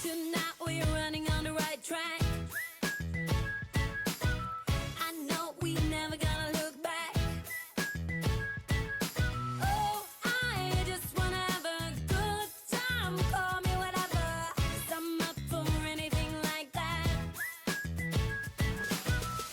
tonight we're running on the right track. I know we never gonna look back. Oh, I just wanna have a good time. Call me whatever, 'cause I'm up for anything like that.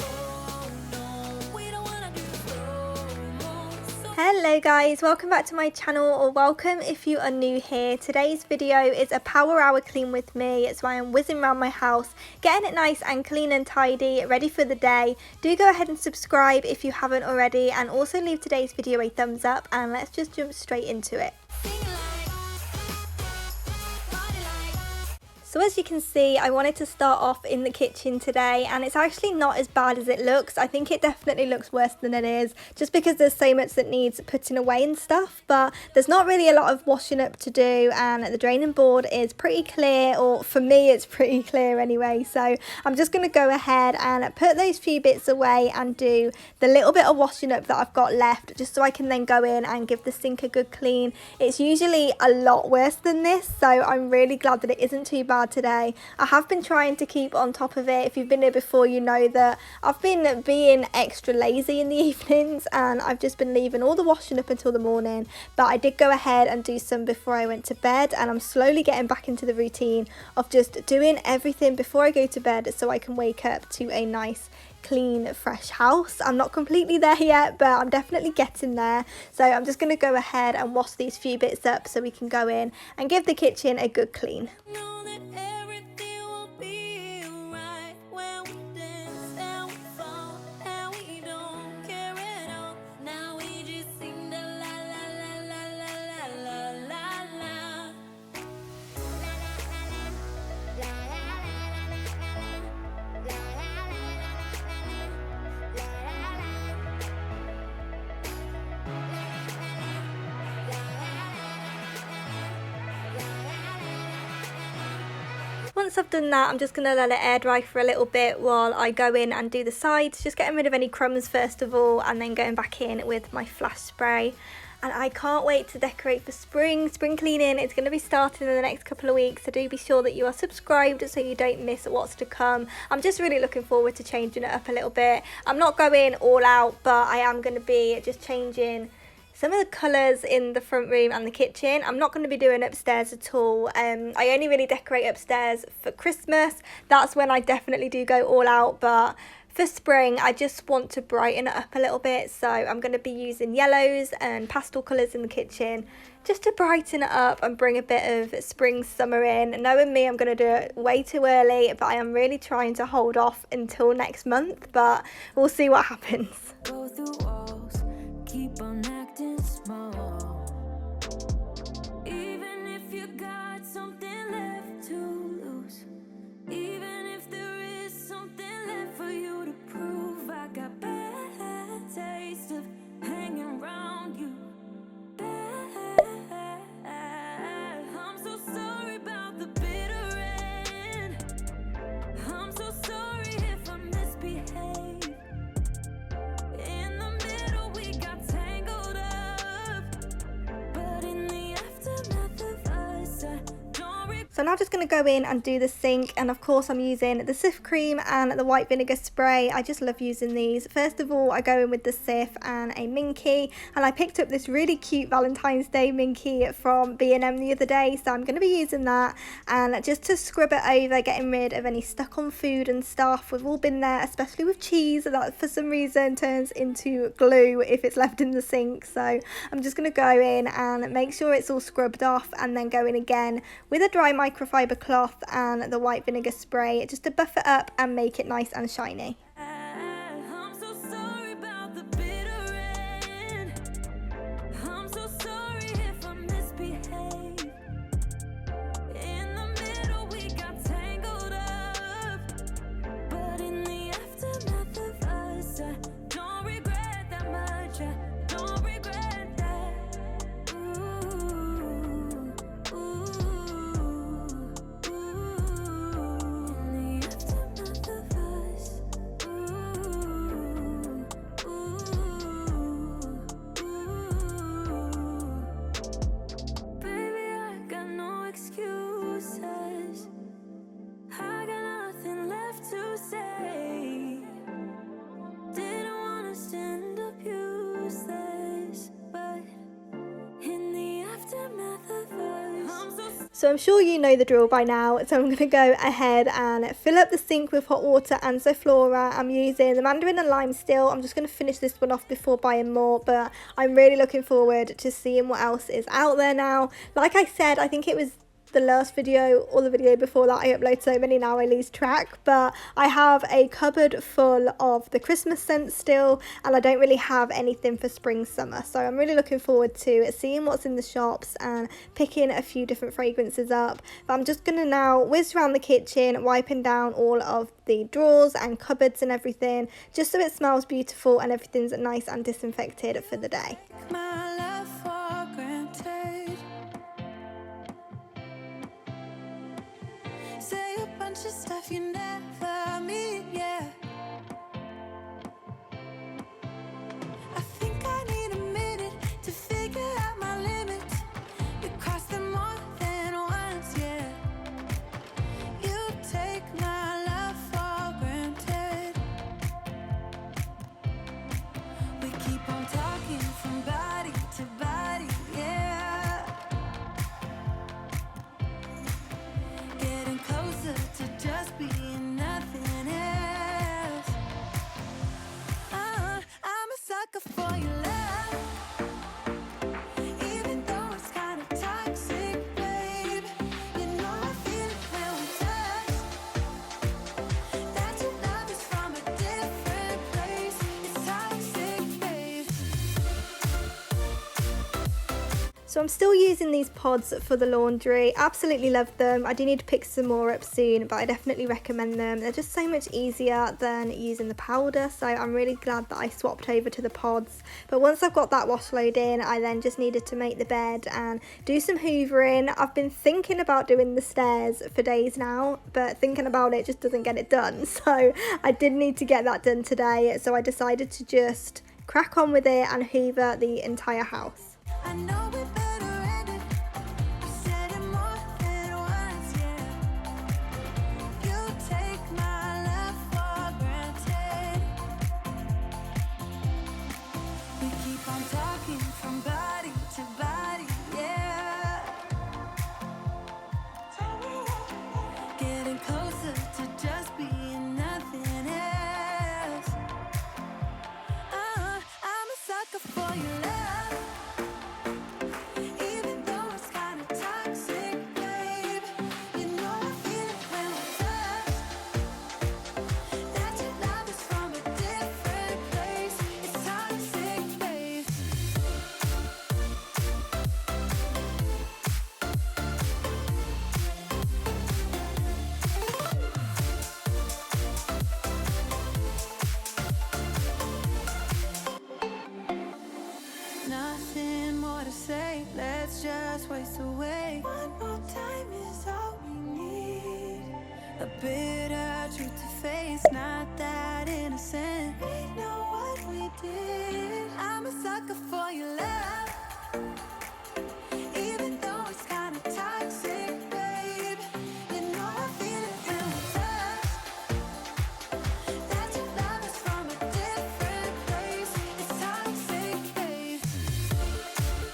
Oh no, we don't wanna do slow-mo. Hello guys, welcome back to my channel, or welcome if you are new here. Today's video is a power hour clean with me. It's why I'm whizzing around my house, getting it nice and clean and tidy, ready for the day. Do go ahead and subscribe if you haven't already, and also leave today's video a thumbs up, and let's just jump straight into it. So as you can see, I wanted to start off in the kitchen today, and it's actually not as bad as it looks. I think it definitely looks worse than it is, just because there's so much that needs putting away and stuff, but there's not really a lot of washing up to do, and the draining board is pretty clear, or for me it's pretty clear anyway. So I'm just going to go ahead and put those few bits away and do the little bit of washing up that I've got left, just so I can then go in and give the sink a good clean. It's usually a lot worse than this, so I'm really glad that it isn't too bad today. I have been trying to keep on top of it. If you've been here before, you know that I've been being extra lazy in the evenings, and I've just been leaving all the washing up until the morning, but I did go ahead and do some before I went to bed, and I'm slowly getting back into the routine of just doing everything before I go to bed so I can wake up to a nice clean fresh house. I'm not completely there yet, but I'm definitely getting there. So I'm just going to go ahead and wash these few bits up so we can go in and give the kitchen a good clean. Know that everything will be alright when we dance and we fall and we don't care at all. Now we just sing the la la la la la la la la la. Once I've done that, I'm just going to let it air dry for a little bit while I go in and do the sides, just getting rid of any crumbs first of all, and then going back in with my flash spray. And I can't wait to decorate for spring cleaning. It's going to be starting in the next couple of weeks, so do be sure that you are subscribed so you don't miss what's to come. I'm just really looking forward to changing it up a little bit. I'm not going all out, but I am going to be just changing some of the colours in the front room and the kitchen. I'm not going to be doing upstairs at all. I only really decorate upstairs for Christmas. That's when I definitely do go all out, but for spring I just want to brighten it up a little bit, so I'm going to be using yellows and pastel colours in the kitchen just to brighten it up and bring a bit of spring summer in. Knowing me, I'm going to do it way too early, but I am really trying to hold off until next month, but we'll see what happens. Go through walls, keep on acting small. Even if you got something left to lose, even if there is something left for you to prove, I got bad taste of hanging around you. Bad. I'm so sorry about the bitter end. I'm so sorry if I misbehave. In the middle we got tangled up, but in the aftermath of us, I don't regret. So now I'm just going to go in and do the sink, and of course I'm using the Cif cream and the white vinegar spray. I just love using these. First of all, I go in with the Cif and a Minky, and I picked up this really cute Valentine's Day Minky from B&M the other day, so I'm going to be using that, and just to scrub it over, getting rid of any stuck on food and stuff. We've all been there, especially with cheese, that for some reason turns into glue if it's left in the sink. So I'm just going to go in and make sure it's all scrubbed off, and then go in again with a dry microfiber cloth and the white vinegar spray just to buff it up and make it nice and shiny. I'm so sorry about the bitter end. I'm so sorry if I misbehave. In the middle we got tangled up, but in the aftermath of us, I don't regret that much. I don't regret that. Ooh, ooh, ooh. In the aftermath of us, ooh. So I'm sure you know the drill by now, so I'm going to go ahead and fill up the sink with hot water and Zoflora. I'm using the mandarin and lime still. I'm just going to finish this one off before buying more, but I'm really looking forward to seeing what else is out there now. Like I said, I think it was the last video or the video before that, I upload so many now I lose track, but I have a cupboard full of the Christmas scents still, and I don't really have anything for spring summer, so I'm really looking forward to seeing what's in the shops and picking a few different fragrances up. But I'm just gonna now whiz around the kitchen, wiping down all of the drawers and cupboards and everything, just so it smells beautiful and everything's nice and disinfected for the day. My love for granted. Say a bunch of stuff you never mean, yeah. I think I need a minute to figure out my limits. You cross them more than once, yeah. You take my love for granted. We keep on talking from body to body, yeah. Getting closer to just being nothing else. I'm a sucker for your love, even though it's kind of toxic, babe. You know I feel it when we touch, that your love is from a different place. It's toxic, babe. So I'm still using these pods for the laundry. Absolutely love them. I do need to pick some more up soon, but I definitely recommend them. They're just so much easier than using the powder, so I'm really glad that I swapped over to the pods. But once I've got that wash load in, I then just needed to make the bed and do some hoovering. I've been thinking about doing the stairs for days now, but thinking about it just doesn't get it done. So I did need to get that done today, so I decided to just crack on with it and hoover the entire house. I know we better end it. You said it more than once, yeah. You take my love for granted. We keep on talking from body to body, yeah. Getting closer to just being nothing else. I'm a sucker for your love. Nothing more to say, let's just waste away. One more time is all we need. A bitter truth to face, not that innocent. We know what we did. I'm a sucker for your love, even though it's kind of toxic, babe. You know I feel it when we touch, that your love is from a different place. It's toxic, babe.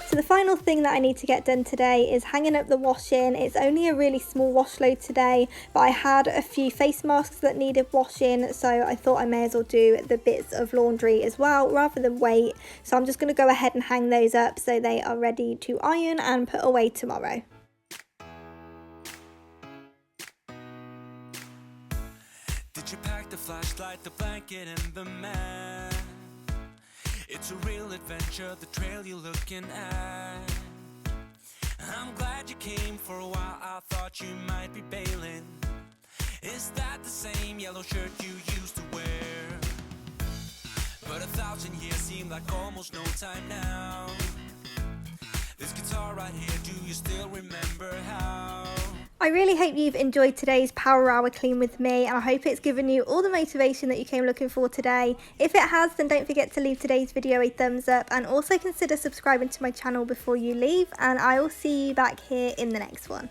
So the final thing that I need to get done today is hanging up the washing. It's only a really small wash load today, but I had a few face masks that needed washing, so I thought I may as well do the bits of laundry as well rather than wait. So I'm just going to go ahead and hang those up so they are ready to iron and put away tomorrow. Did you pack the flashlight, the blanket, and the map? It's a real adventure, the trail you're looking at. I'm glad you came for a while, I thought you might be bailing. Is that the same yellow shirt you used to wear? But 1,000 years seem like almost no time now. This guitar right here, do you still remember how? I really hope you've enjoyed today's Power Hour clean with me, and I hope it's given you all the motivation that you came looking for today. If it has, then don't forget to leave today's video a thumbs up and also consider subscribing to my channel before you leave, and I will see you back here in the next one.